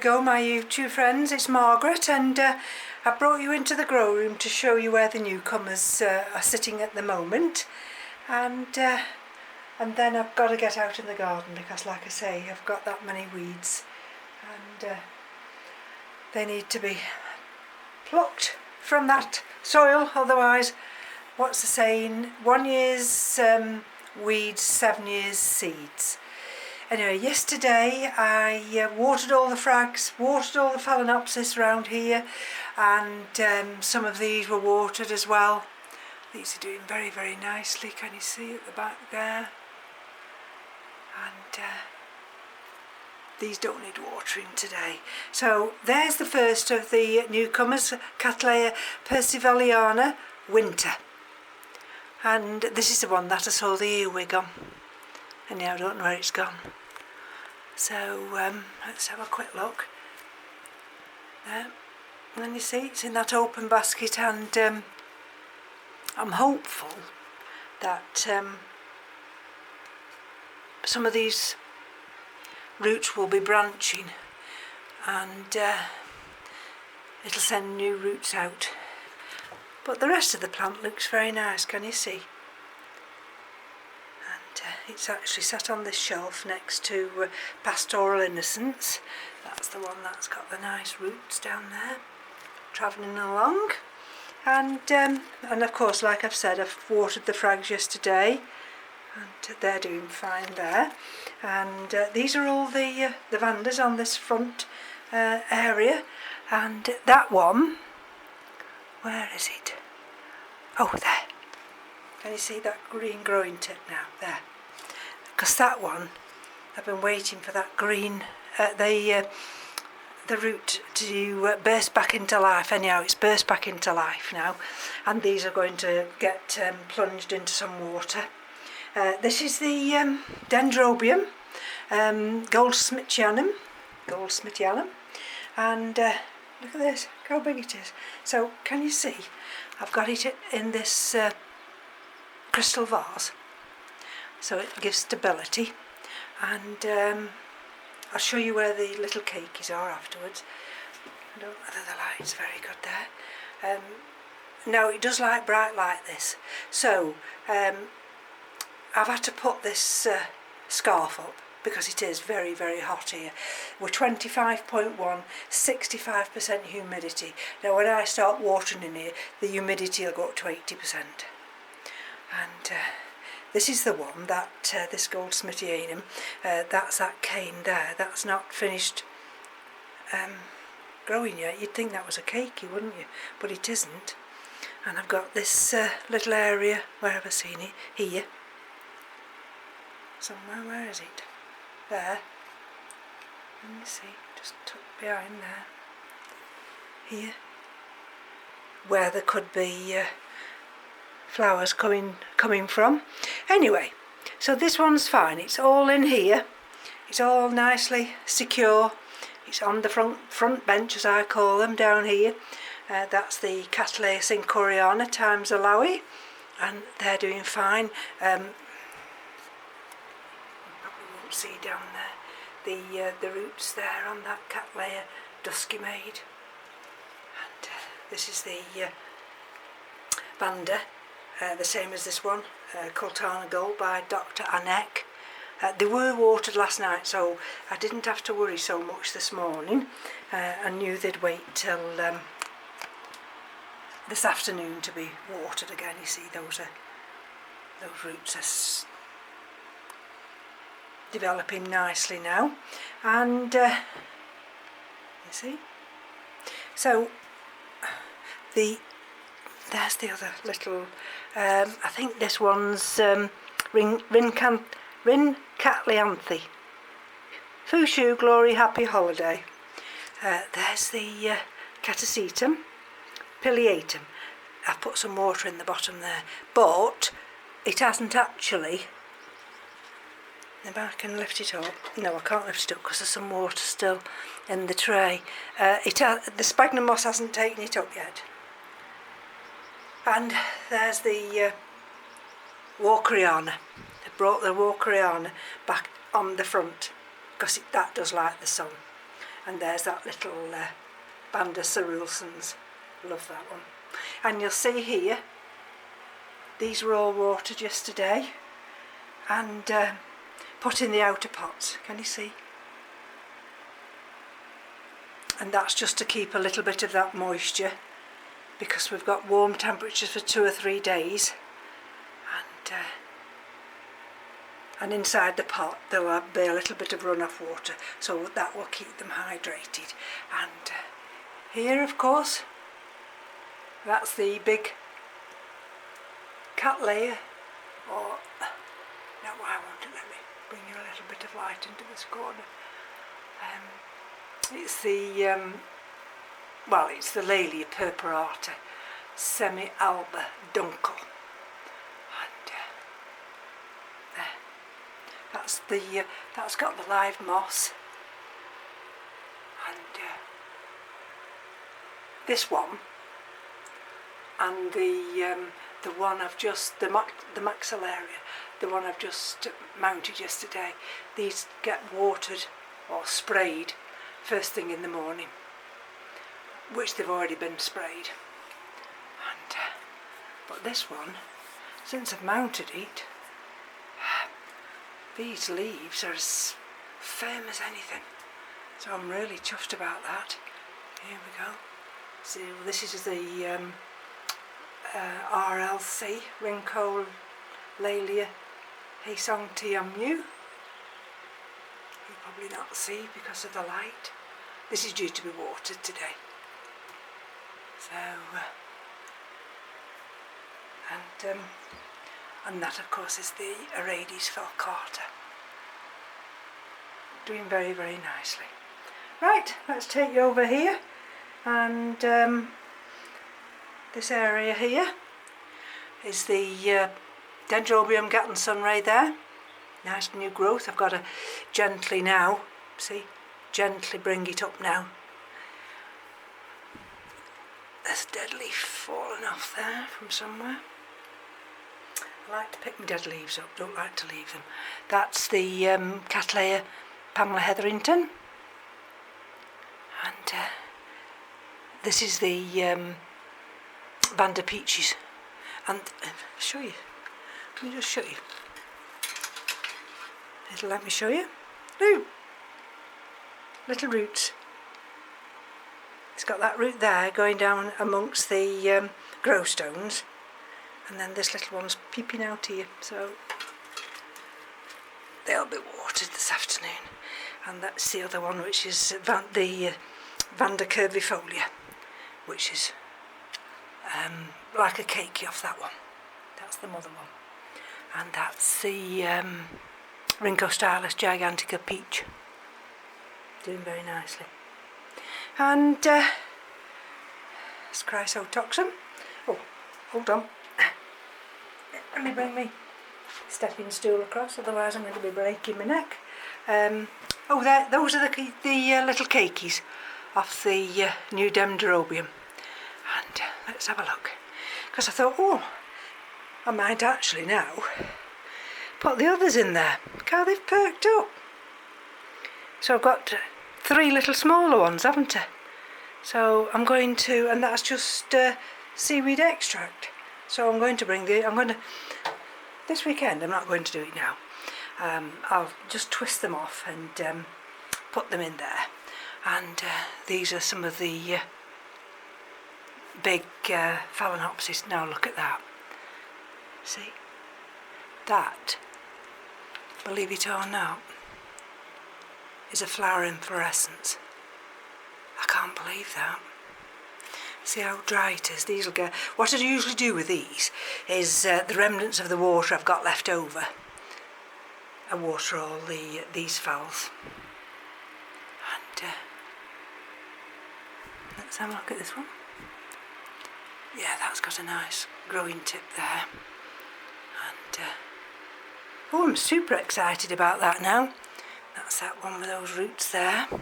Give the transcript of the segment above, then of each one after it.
Go my YouTube friends, it's Margaret, and I brought you into the grow room to show you where the newcomers are sitting at the moment, and then I've got to get out in the garden because, like I say, I've got that many weeds and they need to be plucked from that soil, otherwise, what's the saying, 1 year's weeds, 7 years seeds. Anyway, yesterday I watered all the frags, watered all the phalaenopsis around here, and some of these were watered as well. These are doing very, very nicely, can you see at the back there? And these don't need watering today. So there's the first of the newcomers, Cattleya percivalliana winter. And this is the one that I saw the earwig on. And now I don't know where it's gone. So let's have a quick look. There. And then you see it's in that open basket, and I'm hopeful that some of these roots will be branching and it'll send new roots out. But the rest of the plant looks very nice, can you see? It's actually sat on this shelf next to Pastoral Innocence. That's the one that's got the nice roots down there, travelling along. And of course, like I've said, I've watered the frags yesterday, and they're doing fine there. And these are all the vandas on this front area. And that one, where is it? Oh, there. Can you see that green growing tip now? There. Because that one, I've been waiting for that green, the root to burst back into life. Anyhow, it's burst back into life now, and these are going to get plunged into some water. This is the Dendrobium Goldsmithianum, and look at this, look how big it is. So can you see? I've got it in this crystal vase. So it gives stability, and I'll show you where the little cakeys are afterwards. I don't know whether the light's very good there. No, it does like bright like this. So I've had to put this scarf up because it is very, very hot here. We're 25.1, 65% humidity. Now when I start watering in here, the humidity will go up to 80%. And this is the one that, this Goldsmithianum, that's that cane there, that's not finished growing yet. You'd think that was a cakey, wouldn't you? But it isn't. And I've got this little area, where have I seen it? Here. Somewhere, where is it? There. Let me see, just tucked behind there. Here. Where there could be flowers coming from. Anyway, so this one's fine. It's all in here. It's all nicely secure. It's on the front bench, as I call them, down here. That's the Cattleya cincoriana times Alawi, and they're doing fine. You probably won't see down there the roots there on that Cattleya dusky maid. And this is the vanda. The same as this one, Cultana Gold by Dr. Anek. They were watered last night, so I didn't have to worry so much this morning. I knew they'd wait till this afternoon to be watered again. You see, those roots are developing nicely now, and you see. So there's the other little, I think this one's Rin Catleanthe. Fushu Glory Happy Holiday. There's the Catasetum pileatum. I've put some water in the bottom there, but it hasn't actually, if I can lift it up, no I can't lift it up because there's some water still in the tray. The sphagnum moss hasn't taken it up yet. And there's the Walkeriana. They brought the Walkeriana back on the front because that does like the sun. And there's that little Vanda cerulescens. Love that one. And you'll see here, these were all watered yesterday and put in the outer pots. Can you see? And that's just to keep a little bit of that moisture, because we've got warm temperatures for 2 or 3 days, and inside the pot there'll be a little bit of runoff water, so that will keep them hydrated. And here, of course, that's the big cattleya, or now I want to let me bring you a little bit of light into this corner. It's the it's the Laelia purpurata semi-alba dunkel, and there. That's got the live moss, and this one, and the one I've just the maxillaria, the one I've just mounted yesterday. These get watered or sprayed first thing in the morning, which they've already been sprayed. And but this one, since I've mounted it, these leaves are as firm as anything, so I'm really chuffed about that. Here we go. So this is the RLC, Rinco Laelia Haisongtiamu. You'll probably not see because of the light. This is due to be watered today. So, and that of course is the Orchids falcata. Doing very, very nicely. Right, let's take you over here, and this area here is the Dendrobium Gatton Sunray there. Nice new growth. I've got to gently now, see, gently bring it up now. There's a dead leaf fallen off there from somewhere. I like to pick my dead leaves up, don't like to leave them. That's the Cattleya Pamela Hetherington, and this is the Vanda Peaches. And show you, let me just show you. It'll let me show you. Look, little roots. It's got that root there going down amongst the grow stones, and then this little one's peeping out here, so they'll be watered this afternoon. And that's the other one, which is the Vanda curvifolia, which is like a cakey off that one. That's the mother one. And that's the Rhincostylus gigantica peach. Doing very nicely. And Chrysotoxum. Oh, hold on. Let me bring me stepping stool across, otherwise I'm going to be breaking my neck. Those are the little cakeys off the new Dendrobium. And let's have a look. Because I thought, oh, I might actually now put the others in there. Look how they've perked up. So I've got 3 little smaller ones, haven't I? So I'm going to, and that's just seaweed extract. So I'm going to this weekend, I'm not going to do it now. I'll just twist them off and put them in there. And these are some of the big Phalaenopsis. Now look at that. See? That, believe it or not, is a flower inflorescence. I can't believe that. See how dry it is. These will go. What I usually do with these is the remnants of the water I've got left over. I water all these phals. And let's have a look at this one. Yeah, that's got a nice growing tip there. And oh, I'm super excited about that now. That's that one with those roots there. And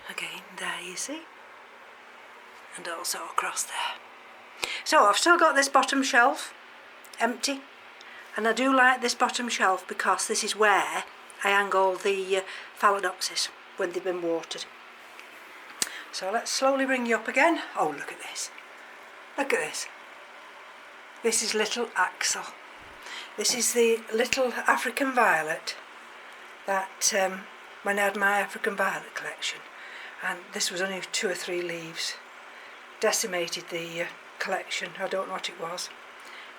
again, there you see. And also across there. So I've still got this bottom shelf empty. And I do like this bottom shelf because this is where I hang all the Phalaenopsis. when they've been watered. So let's slowly bring you up again. Oh, look at this. Look at this. This is little Axel. This is the little African violet that when I had my African violet collection, and this was only 2 or 3 leaves, decimated the collection. I don't know what it was.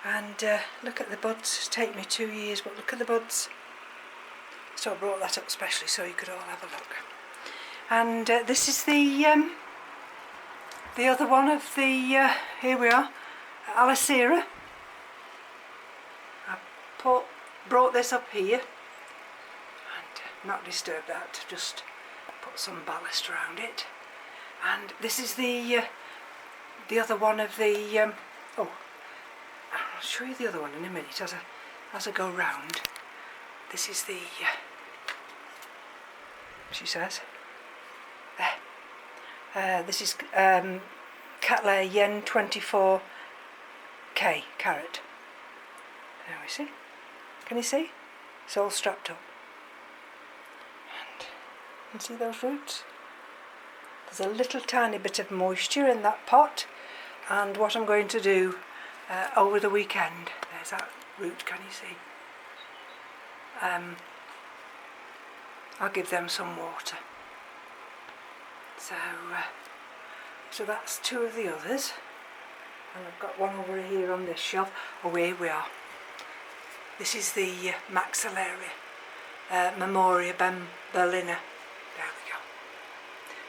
And look at the buds. It's taken me 2 years, but look at the buds. So I brought that up especially so you could all have a look. And this is the other one of the, here we are, Alicera. I brought this up here and not disturbed that, just put some ballast around it. And this is the other one of the, oh, I'll show you the other one in a minute as I go round. This is the, she says, there. This is Cattleya Yen 24K carrot. There we see. Can you see? It's all strapped up. And you can see those roots? There's a little tiny bit of moisture in that pot, and what I'm going to do over the weekend, there's that root, can you see? I'll give them some water. So that's 2 of the others, and I've got one over here on this shelf. Oh, here we are. This is the Maxillaria Memoria Berliner. There we go.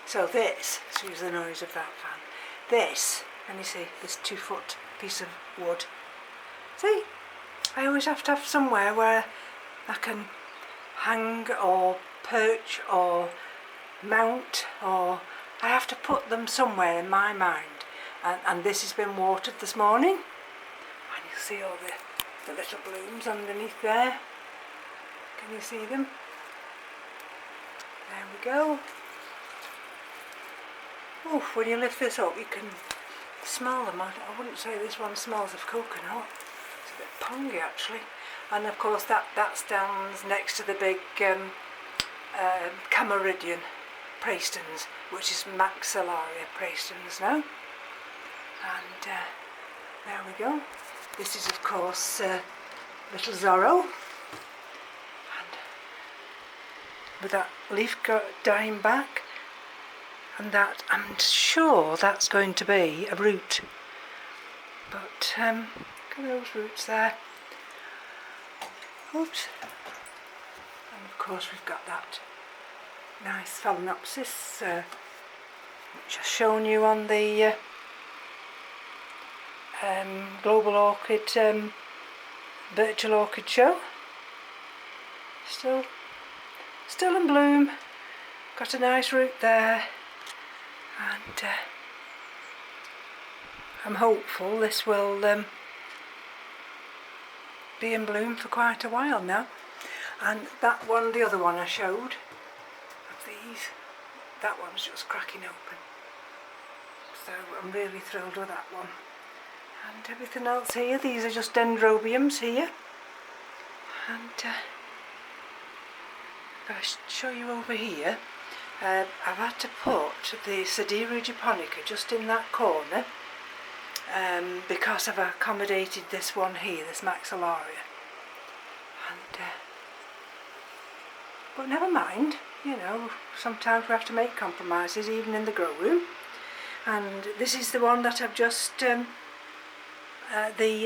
So this, excuse the noise of that fan. This, can you see, this 2-foot piece of wood. See, I always have to have somewhere where I can hang or perch or mount, or I have to put them somewhere in my mind. And this has been watered this morning, and you see all the little blooms underneath there. Can you see them? There we go. Oh, when you lift this up you can smell them. I wouldn't say this one smells of coconut. It's a bit pongy actually. And of course that stands next to the big Camaridian Praestons, which is Maxillaria Praestons now. And there we go. This is of course little Zorro, and with that leaf dying back, and that I'm sure that's going to be a root. But look at those roots there. Oops. And of course we've got that nice Phalaenopsis, which I've shown you on the Global Orchid Virtual Orchid Show. Still in bloom. Got a nice root there, and I'm hopeful this will be in bloom for quite a while now. And that one, the other one I showed of these, that one's just cracking open. So I'm really thrilled with that one. And everything else here, these are just dendrobiums here. And if I show you over here, I've had to put the Sederia japonica just in that corner because I've accommodated this one here, this Maxillaria. And but never mind, you know, sometimes we have to make compromises even in the grow room. And this is the one that I've just the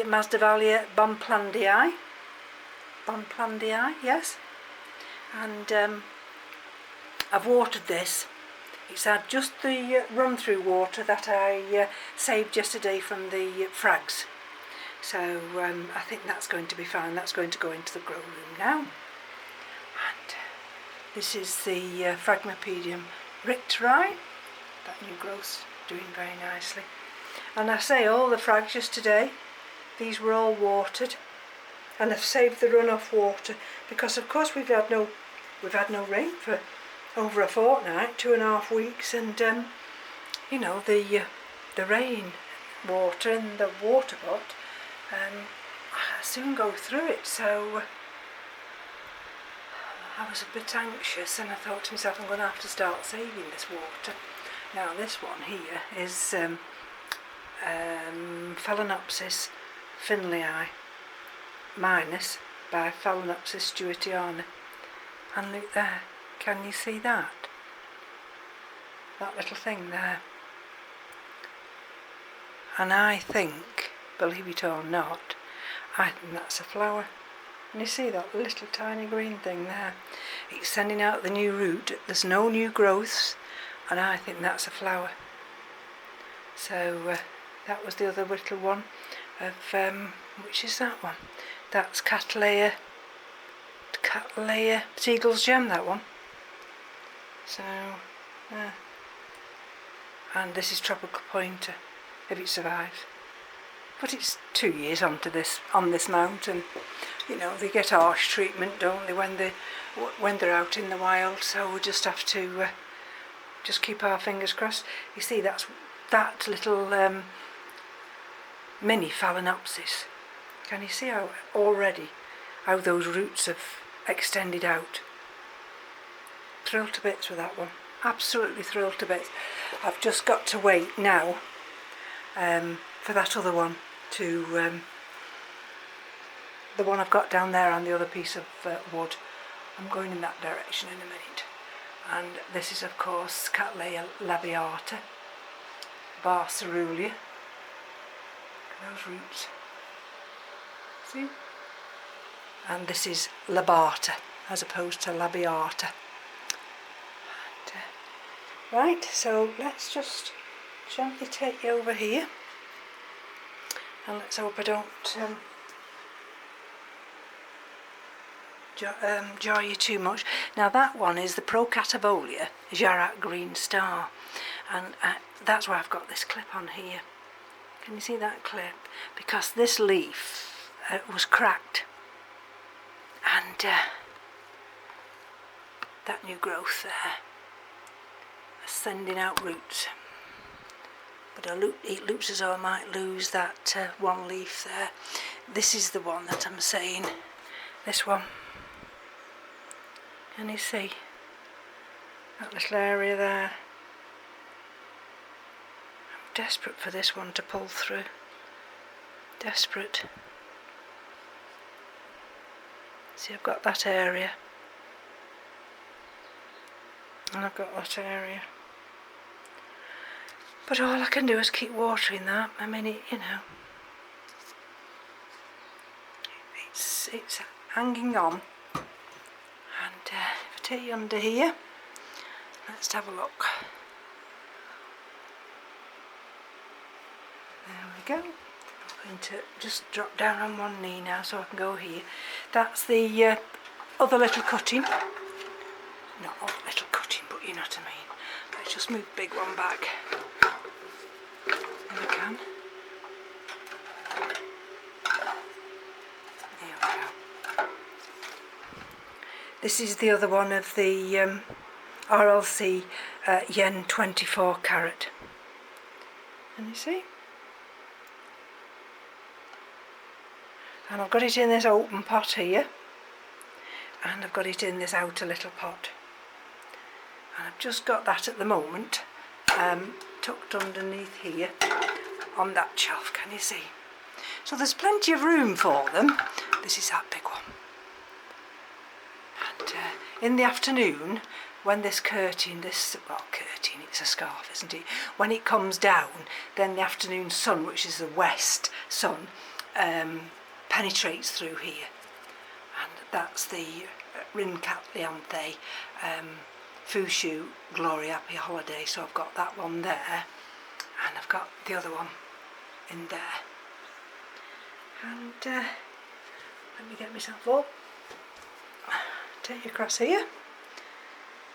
Masdevallia Bonplandii, yes, and I've watered this. It's had just the run-through water that I saved yesterday from the frags, so I think that's going to be fine. That's going to go into the grow room now. And this is the Phragmipedium Richterii, that new growth's doing very nicely. And I say all the frags yesterday, these were all watered, and I've saved the runoff water because of course we've had no rain for over a fortnight, 2.5 weeks, and you know, the rain water in the water pot I soon go through it, so I was a bit anxious and I thought to myself, I'm going to have to start saving this water. Now this one here is Phalaenopsis finleyi minus by Phalaenopsis stewartiana. And look there, can you see that? That little thing there. And I think, believe it or not, I think that's a flower. And you see that little tiny green thing there? It's sending out the new root. There's no new growths, and I think that's a flower. So that was the other little one of, which is that one? That's Cattleya Seagull's Gem, that one. So, and this is Tropical Pointer, if it survives. But it's 2 years on this mountain. You know, they get harsh treatment, don't they, when they're out in the wild. So we just have to just keep our fingers crossed. You see, that's that little mini Phalaenopsis. Can you see how those roots have extended out? Thrilled to bits with that one. Absolutely thrilled to bits. I've just got to wait now for that other one to the one I've got down there on the other piece of wood. I'm going in that direction in a minute. And this is of course Cattleya labiata, bar cerulean. Look at those roots. See? And this is labata as opposed to labiata. Right, so let's just gently take you over here, and let's hope I don't jar you too much. Now that one is the Procatabolia Jarrat Green Star, and that's why I've got this clip on here. Can you see that clip? Because this leaf was cracked, and that new growth there is sending out roots. But it looks as though I might lose that one leaf there. This is the one that I'm saying, this one. Can you see that little area there? I'm desperate for this one to pull through. Desperate. See, I've got that area. And I've got that area. But all I can do is keep watering that. I mean, you know, it's hanging on. And if I take you under here, let's have a look. There we go. I'm going to just drop down on one knee now so I can go here. That's the other little cutting. Not other little cutting, but you know what I mean. Let's just move the big one back. If I can. There we go. This is the other one of the RLC yen 24 carat. Can you see? And I've got it in this open pot here, and I've got it in this outer little pot, and I've just got that at the moment tucked underneath here on that shelf. Can you see? So there's plenty of room for them. This is that big one. And in the afternoon, when this curtain, it's a scarf, isn't it? When it comes down, then the afternoon sun, which is the west sun, penetrates through here, and that's the Rincat Leanthe Fushu Glory Happy Holiday. So I've got that one there, and I've got the other one in there. And let me get myself up, take you across here.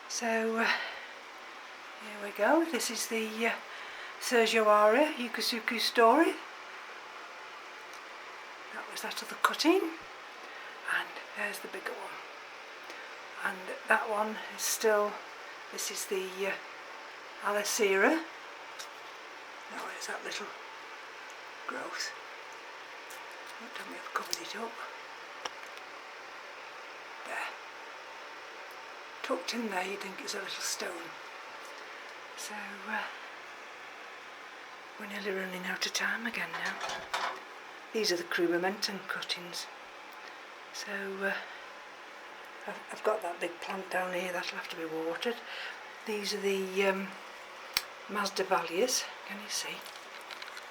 So here we go. This is the Sergioara Yukusuku story. That was that other cutting, and there's the bigger one, and that one is still, this is the Alicera. Now where's that little growth? Don't tell me I've covered it up. There. tucked in there you'd think it's a little stone. So we're nearly running out of time again now. These are the crew momentum cuttings. So I've got that big plant down here that'll have to be watered. These are the Mazda Valias, can you see?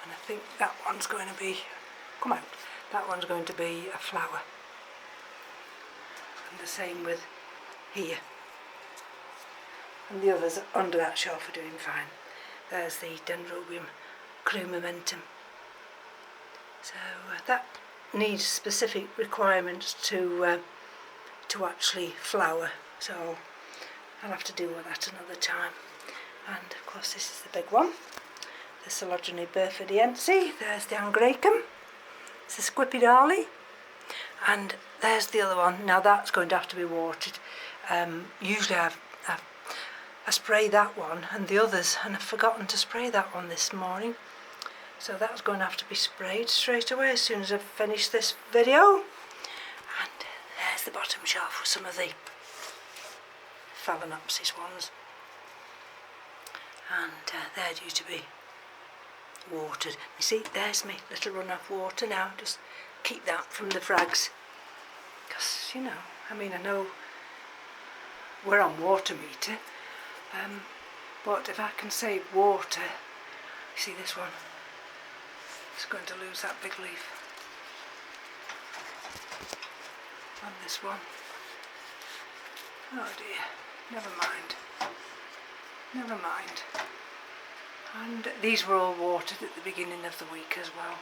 And I think that one's going to be, come out, that one's going to be a flower. And the same with here. And the others under that shelf are doing fine. There's the Dendrobium crew momentum. So that needs specific requirements to actually flower. So I'll have to deal with that another time. And of course this is the big one, the Sologeny Burfordiense. There's the Angraecum, it's the Squipidale, and there's the other one. Now that's going to have to be watered. Usually I spray that one and the others, and I've forgotten to spray that one this morning. So that's going to have to be sprayed straight away as soon as I've finished this video. And there's the bottom shelf with some of the Phalaenopsis ones. And they're due to be watered. You see, there's my little run of water now. Just keep that from the frags. Because, you know, I mean, I know we're on water meter. But if I can save water, you see this one, it's going to lose that big leaf. And this one, oh dear, never mind, never mind. And these were all watered at the beginning of the week as well.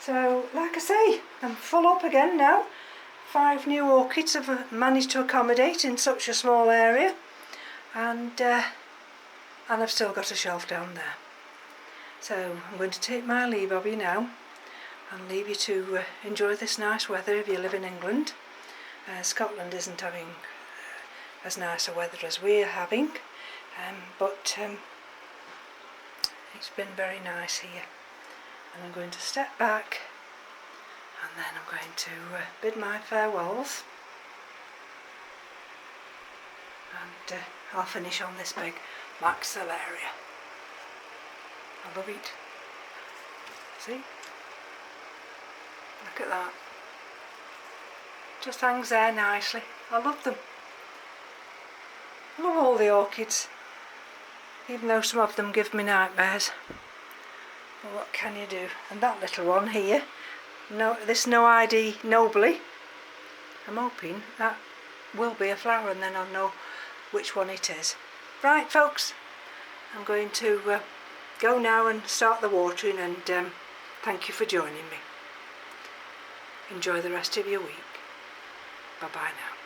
So, like I say, I'm full up again now. 5 new orchids have managed to accommodate in such a small area. And I've still got a shelf down there. So I'm going to take my leave of you now and leave you to enjoy this nice weather if you live in England. Scotland isn't having as nice a weather as we're having, but it's been very nice here. And I'm going to step back and then I'm going to bid my farewells. And I'll finish on this big Maxillaria. I love it. See? Look at that. Just hangs there nicely. I love them. I love all the orchids. Even though some of them give me nightmares. But what can you do? And that little one here, this No ID Nobly, I'm hoping that will be a flower and then I'll know which one it is. Right folks, I'm going to go now and start the watering, and thank you for joining me. Enjoy the rest of your week. Bye bye now.